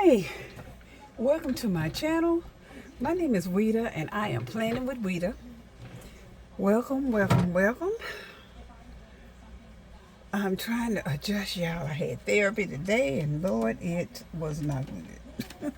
Hey, welcome to my channel. My name is Weta and I am planning with Weta. Welcome, welcome, welcome. I'm trying to adjust, y'all. I had therapy today and Lord, it was not good.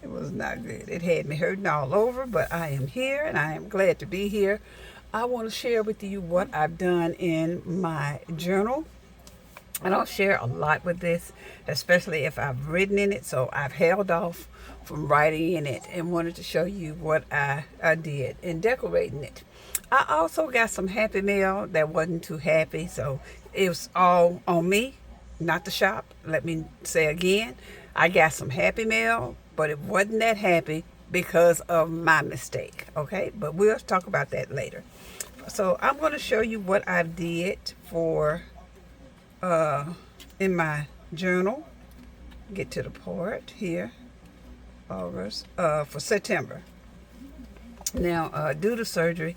It was not good. It had me hurting all over, but I am here and I am glad to be here. I want to share with you what I've done in my journal. I don't share a lot with this, especially if I've written in it, so I've held off from writing in it and wanted to show you what I did in decorating it. I also got some happy mail that wasn't too happy, so it was all on me, not the shop. Let me say again, I got some happy mail, but it wasn't that happy because of my mistake, okay? But we'll talk about that later. So I'm going to show you what I did for in my journal. Get to the part here. August for September. Now, due to surgery,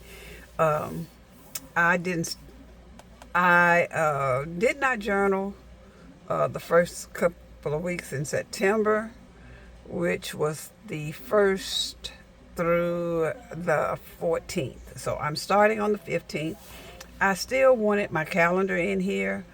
I did not journal the first couple of weeks in September, which was the 1st through the 14th. So I'm starting on the 15th. I still wanted my calendar in here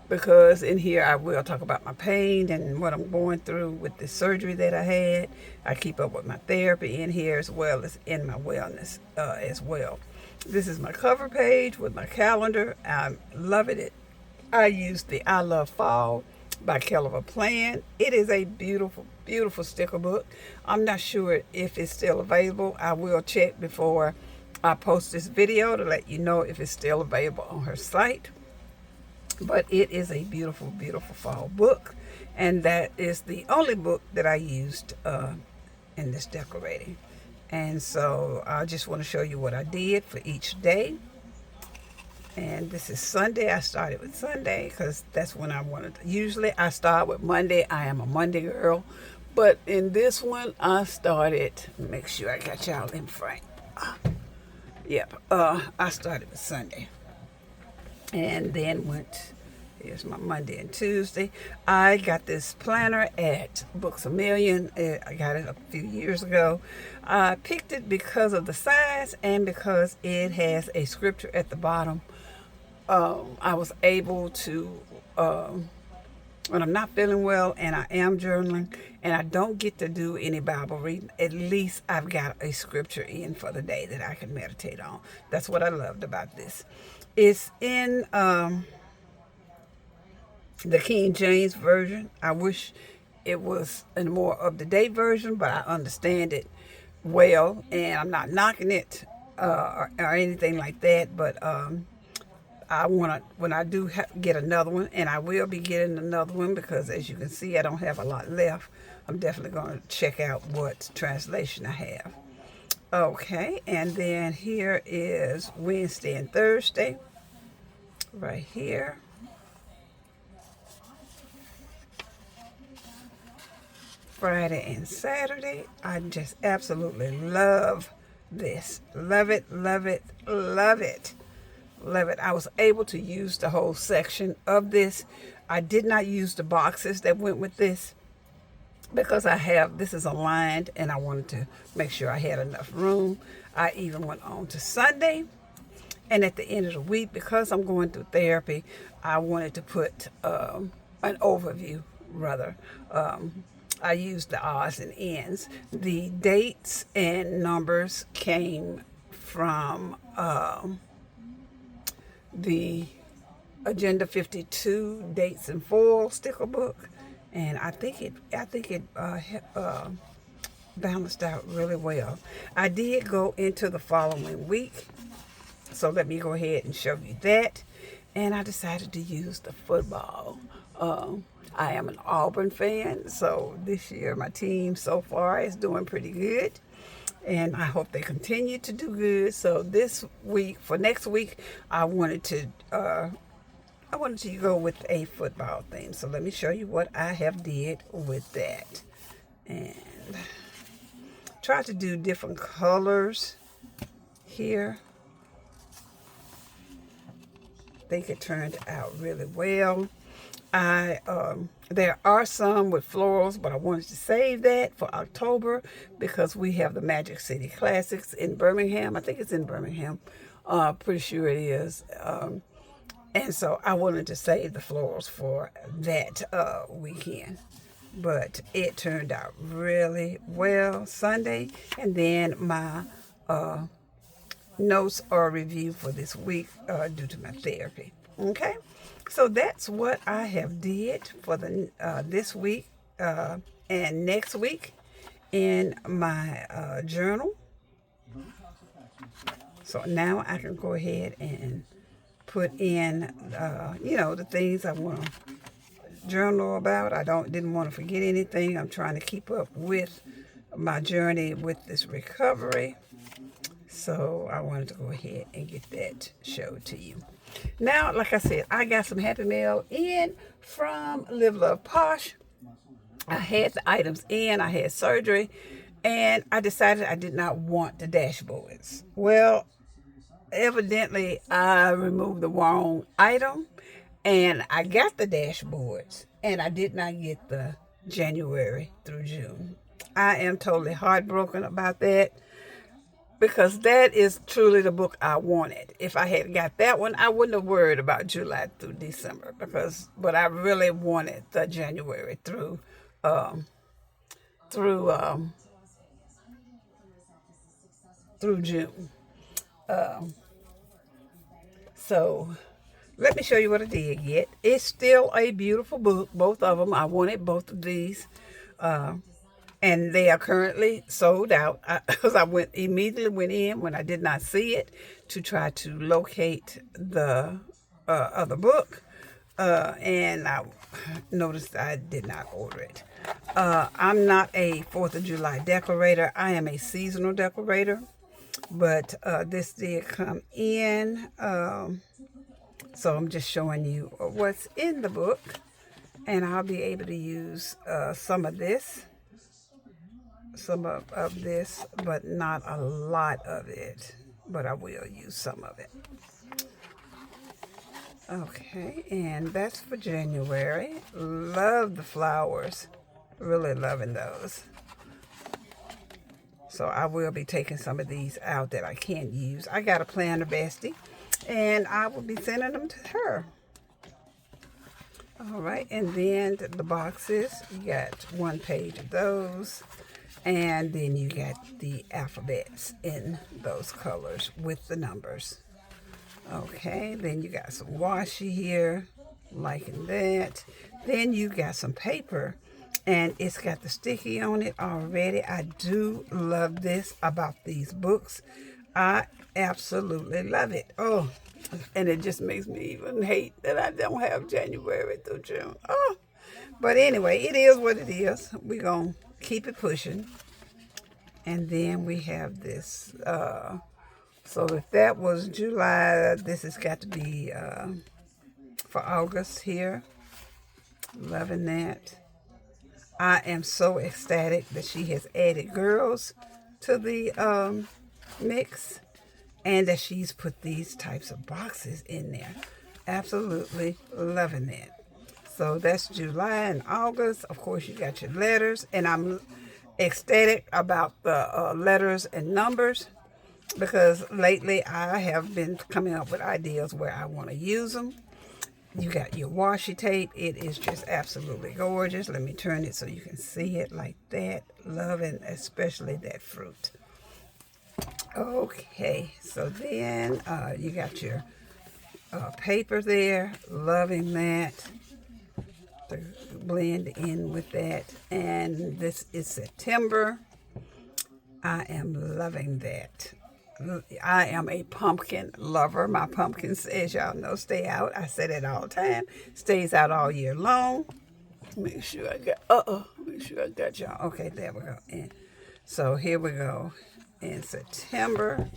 because in here I will talk about my pain and what I'm going through with the surgery that I had. I keep up with my therapy in here as well as in my wellness as well. This is my cover page with my calendar. I'm loving it. I used the I Love Fall by Kelliver Plan. It is a beautiful, beautiful sticker book. I'm not sure if it's still available. I will check before I post this video to let you know if it's still available on her site. But it is a beautiful, beautiful fall book. And that is the only book that I used in this decorating. And so I just want to show you what I did for each day. And this is Sunday. I started with Sunday because that's when I wanted to. Usually I start with Monday. I am a Monday girl. But in this one, I started, make sure I got y'all in frame. I started with Sunday. And then went, here's my Monday and Tuesday. I got this planner at Books A Million. I got it a few years ago. I picked it because of the size and because it has a scripture at the bottom. I was able to, when I'm not feeling well and I am journaling and I don't get to do any Bible reading, at least I've got a scripture in for the day that I can meditate on. That's what I loved about this. It's in the King James Version. I wish it was a more up-to-date version, but I understand it well, and I'm not knocking it or anything like that, but I want to, when I do get another one, and I will be getting another one because as you can see, I don't have a lot left. I'm definitely going to check out what translation I have. Okay, and then here is Wednesday and Thursday, right here. Friday and Saturday. I just absolutely love this. Love it, love it, love it. Love it. I was able to use the whole section of this. I did not use the boxes that went with this because this is aligned and I wanted to make sure I had enough room. I even went on to Sunday, and at the end of the week, because I'm going through therapy, I wanted to put an overview rather. I used the odds and ends. The dates and numbers came from the Agenda 52 Dates and Foil sticker book, and I think it balanced out really well. I did go into the following week, so let me go ahead and show you that. And I decided to use the football. I am an Auburn fan, so this year my team so far is doing pretty good, and I hope they continue to do good. So this week, for next week, I wanted to go with a football theme. So let me show you what I have did with that, and try to do different colors here. think it turned out really well. There are some with florals, but I wanted to save that for October because we have the Magic City Classics in Birmingham. I think it's in Birmingham. Pretty sure it is. And so I wanted to save the florals for that weekend. But it turned out really well Sunday. And then my notes are reviewed for this week due to my therapy. Okay, so that's what I have did for the this week and next week in my journal. So now I can go ahead and put in, the things I want to journal about. I didn't want to forget anything. I'm trying to keep up with my journey with this recovery. So I wanted to go ahead and get that showed to you. Now, like I said, I got some Happy Mail in from LiveLovePosh. I had the items in. I had surgery. And I decided I did not want the dashboards. Well, evidently, I removed the wrong item. And I got the dashboards. And I did not get the January through June. I am totally heartbroken about that. Because that is truly the book I wanted. If I had got that one, I wouldn't have worried about July through December. But I really wanted the January through June. So let me show you what I did get. It's still a beautiful book. Both of them. I wanted both of these. And they are currently sold out because I immediately went in when I did not see it to try to locate the other book. And I noticed I did not order it. I'm not a 4th of July decorator. I am a seasonal decorator. But this did come in. So I'm just showing you what's in the book. And I'll be able to use some of this. Some of this, but not a lot of it, but I will use some of it. Okay, and that's for January. Love the flowers, really loving those. So I will be taking some of these out that I can't use. I got a planner bestie, and I will be sending them to her. All right, and then the boxes, you got 1 page of those. And then you got the alphabets in those colors with the numbers. Okay, then you got some washi here, liking that. Then you got some paper, and it's got the sticky on it already. I do love this about these books. I absolutely love it. Oh, and it just makes me even hate that I don't have January through June. Oh, but anyway, it is what it is. We're going to keep it pushing. And then we have this. So if that was July, this has got to be for August here. Loving that. I am so ecstatic that she has added girls to the mix. And that she's put these types of boxes in there. Absolutely loving that. So that's July and August. Of course, you got your letters. And I'm ecstatic about the letters and numbers. Because lately I have been coming up with ideas where I want to use them. You got your washi tape. It is just absolutely gorgeous. Let me turn it so you can see it like that. Loving especially that fruit. Okay, so then you got your paper there. Loving that. To blend in with that. And this is September. I am loving that. I am a pumpkin lover. My pumpkins, as y'all know, stay out. I say that all the time. Stays out all year long. Make sure I got y'all. Okay, there we go. And so here we go in September.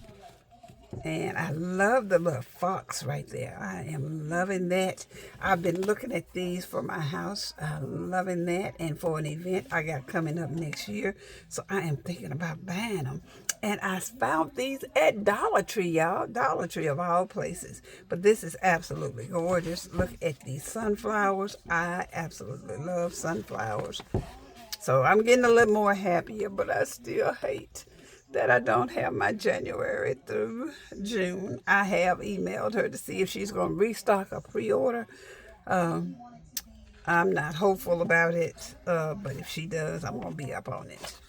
And I love the little fox right there. I am loving that. I've been looking at these for my house. I'm loving that. And for an event I got coming up next year. So I am thinking about buying them. And I found these at Dollar Tree, y'all. Dollar Tree of all places. But this is absolutely gorgeous. Look at these sunflowers. I absolutely love sunflowers. So I'm getting a little more happier, but I still hate that I don't have my January through June. I have emailed her to see if she's going to restock a pre-order. I'm not hopeful about it, but if she does, I'm going to be up on it.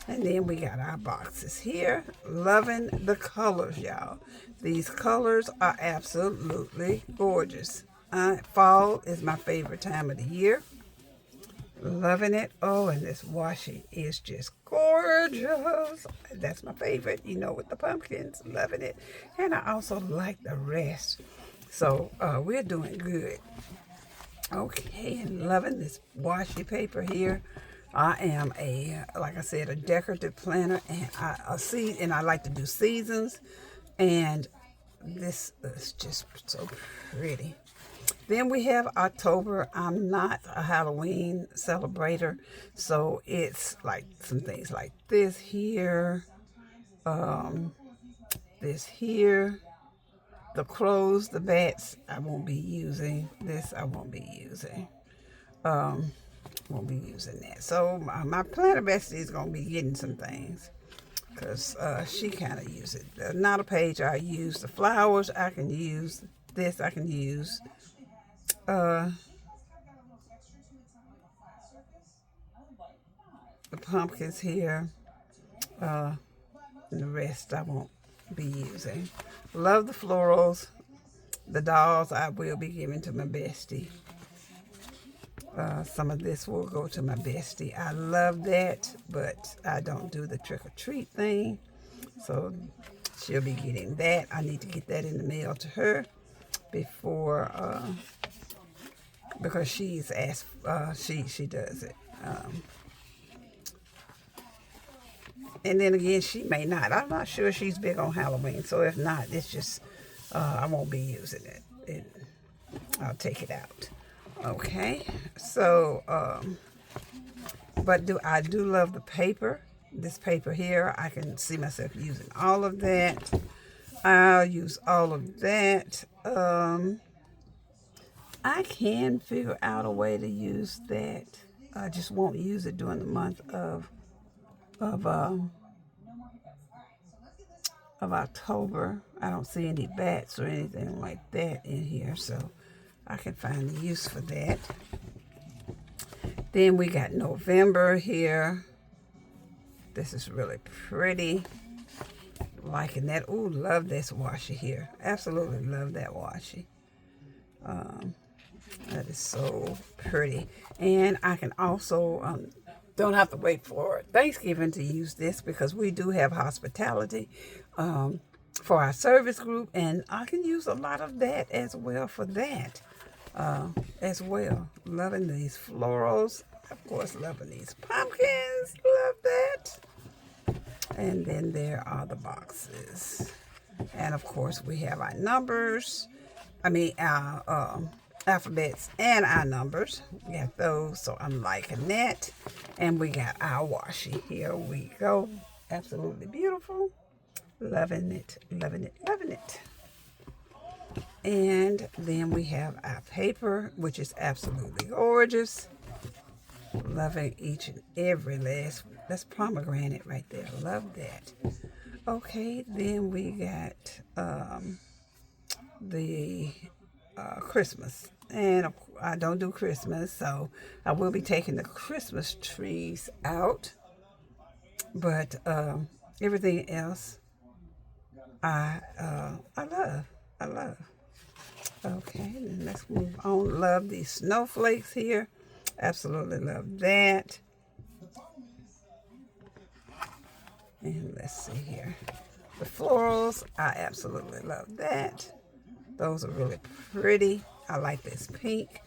And then we got our boxes here. Loving the colors, y'all. These colors are absolutely gorgeous. Fall is my favorite time of the year. Loving it. Oh, and this washi is just gorgeous. That's my favorite, you know, with the pumpkins. Loving it. And I also like the rest. So we're doing good. Okay, and loving this washi paper here. I am like I said, a decorative planner, and I like to do seasons, and this is just so pretty. Then we have October. I'm not a Halloween celebrator, so it's like some things like this here, this here, the crows, the bats, I won't be using. This I won't be using. Won't be using that. So my planner bestie is going to be getting some things because she kind of uses it. The Not a Page I use. The flowers I can use. This I can use. The pumpkins here. And the rest I won't be using. Love the florals. The dolls I will be giving to my bestie. Some of this will go to my bestie. I love that, but I don't do the trick-or-treat thing. So she'll be getting that. I need to get that in the mail to her before, because she's asked, she does it. And then again, she may not. I'm not sure she's big on Halloween. So if not, it's just, I won't be using it. I'll take it out. Okay, so, but I do love the paper. This paper here, I can see myself using all of that. I'll use all of that. I can figure out a way to use that. I just won't use it during the month of October. I don't see any bats or anything like that in here, so I can find the use for that. Then we got November here. This is really pretty. Liking that. Ooh, love this washi here. Absolutely love that washi. That is so pretty. And I can also, don't have to wait for Thanksgiving to use this because we do have hospitality for our service group. And I can use a lot of that as well for that. As well. Loving these florals. Of course, loving these pumpkins. Love that. And then there are the boxes. And of course, we have our numbers. Our alphabets and our numbers. We got those, so I'm liking that. And we got our washi. Here we go. Absolutely beautiful. Loving it, loving it, loving it. And then we have our paper, which is absolutely gorgeous. Loving each and every last. That's pomegranate right there. Love that. Okay, then we got the Christmas. And I don't do Christmas, so I will be taking the Christmas trees out. But everything else, I love. Okay, then let's move on. Love these snowflakes here. Absolutely love that. And let's see here. The florals, I absolutely love that. Those are really pretty. I like this pink.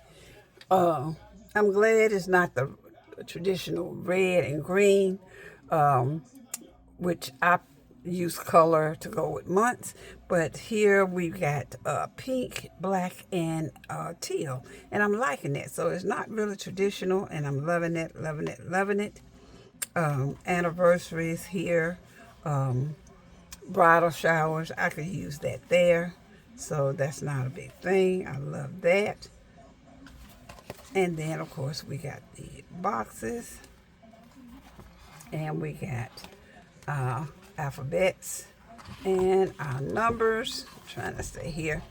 I'm glad it's not the traditional red and green, which I use color to go with months. But here we've got pink, black, and teal. And I'm liking it. So it's not really traditional, and I'm loving it, loving it, loving it. Anniversaries here. bridal showers. I could use that there. So that's not a big thing. I love that. And then, of course, we got the boxes. And we got alphabets and our numbers. I'm trying to stay here.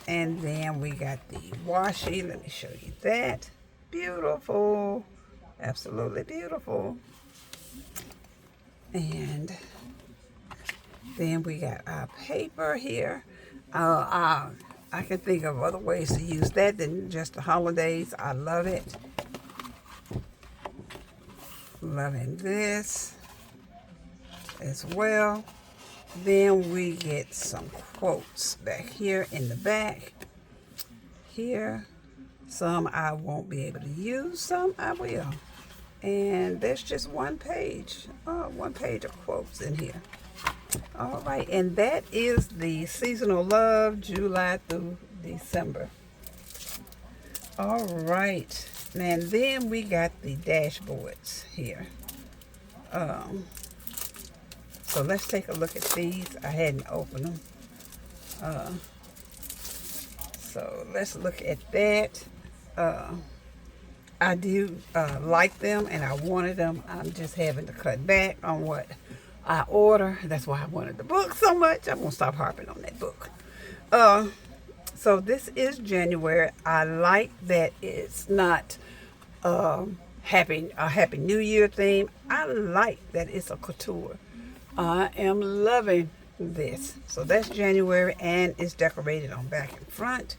And then we got the washi. Let me show you that. Beautiful. Absolutely beautiful. And then we got our paper here. I can think of other ways to use that than just the holidays. I love it. Loving this as well. Then we get some quotes back here in the back. Here, some I won't be able to use, some I will. And there's just one page of quotes in here. All right, and that is the Seasonal Love, July through December. All right, and then we got the dashboards here. So let's take a look at these. I hadn't opened them. So let's look at that. I do like them, and I wanted them. I'm just having to cut back on what I order. That's why I wanted the book so much. I'm going to stop harping on that book. So this is January. I like that it's not a Happy New Year theme. I like that it's a couture. I am loving this. So that's January, and it's decorated on back and front.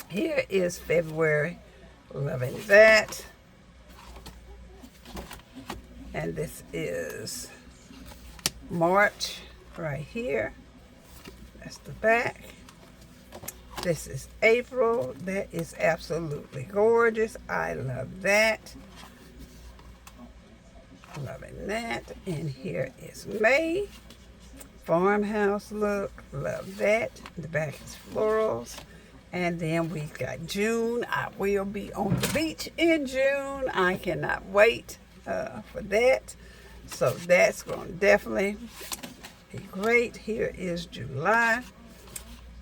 Here is February. Loving that. And this is March right here. That's the back. This is April. That is absolutely gorgeous. I love that. Loving that. And here is May. Farmhouse look. Love that. The back is florals. And then we've got June. I will be on the beach in June. I cannot wait for that. So that's going to definitely be great. Here is July.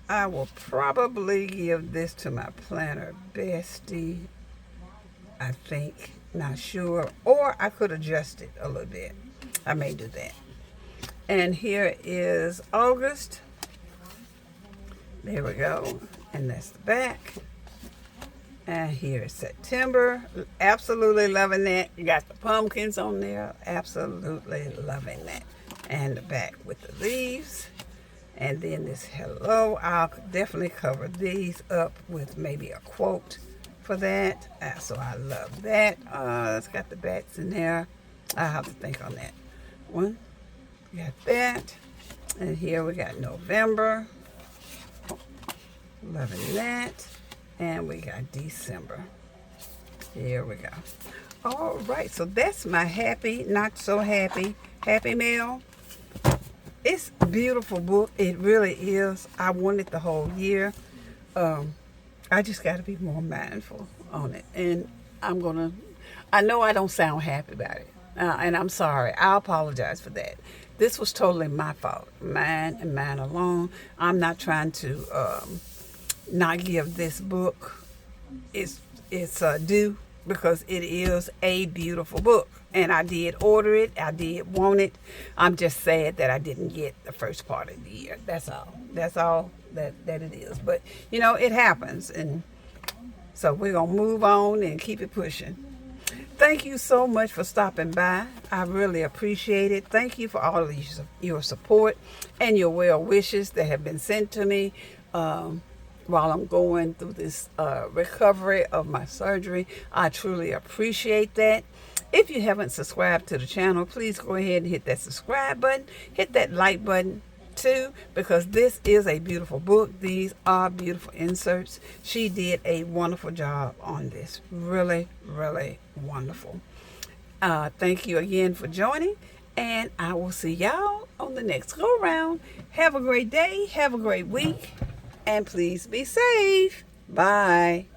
I will probably give this to my planner bestie. I think. Not sure. Or I could adjust it a little bit. I may do that. And here is August. There we go. And that's the back. And here is September. Absolutely loving that. You got the pumpkins on there. Absolutely loving that. And the back with the leaves. And then this hello. I'll definitely cover these up with maybe a quote for that. So I love that. It's got the backs in there. I'll have to think on that one. We got that. And here we got November. Loving that. And we got December. Here we go. All right. So that's my happy, not so happy, happy mail. It's a beautiful book. It really is. I want it the whole year. I just got to be more mindful on it. And I know I don't sound happy about it. And I'm sorry. I apologize for that. This was totally my fault. Mine and mine alone. I'm not trying to not give this book its due, because it is a beautiful book. And I did order it. I did want it. I'm just sad that I didn't get the first part of the year. That's all. That's all that it is. But, you know, it happens. And so we're going to move on and keep it pushing. Thank you so much for stopping by. I really appreciate it. Thank you for all of your support and your well wishes that have been sent to me while I'm going through this recovery of my surgery. I truly appreciate that. If you haven't subscribed to the channel, please go ahead and hit that subscribe button. Hit that like button too, because this is a beautiful book. These are beautiful inserts. She did a wonderful job on this. Really, really wonderful. Thank you again for joining, and I will see y'all on the next go round. Have a great day. Have a great week. And please be safe. Bye.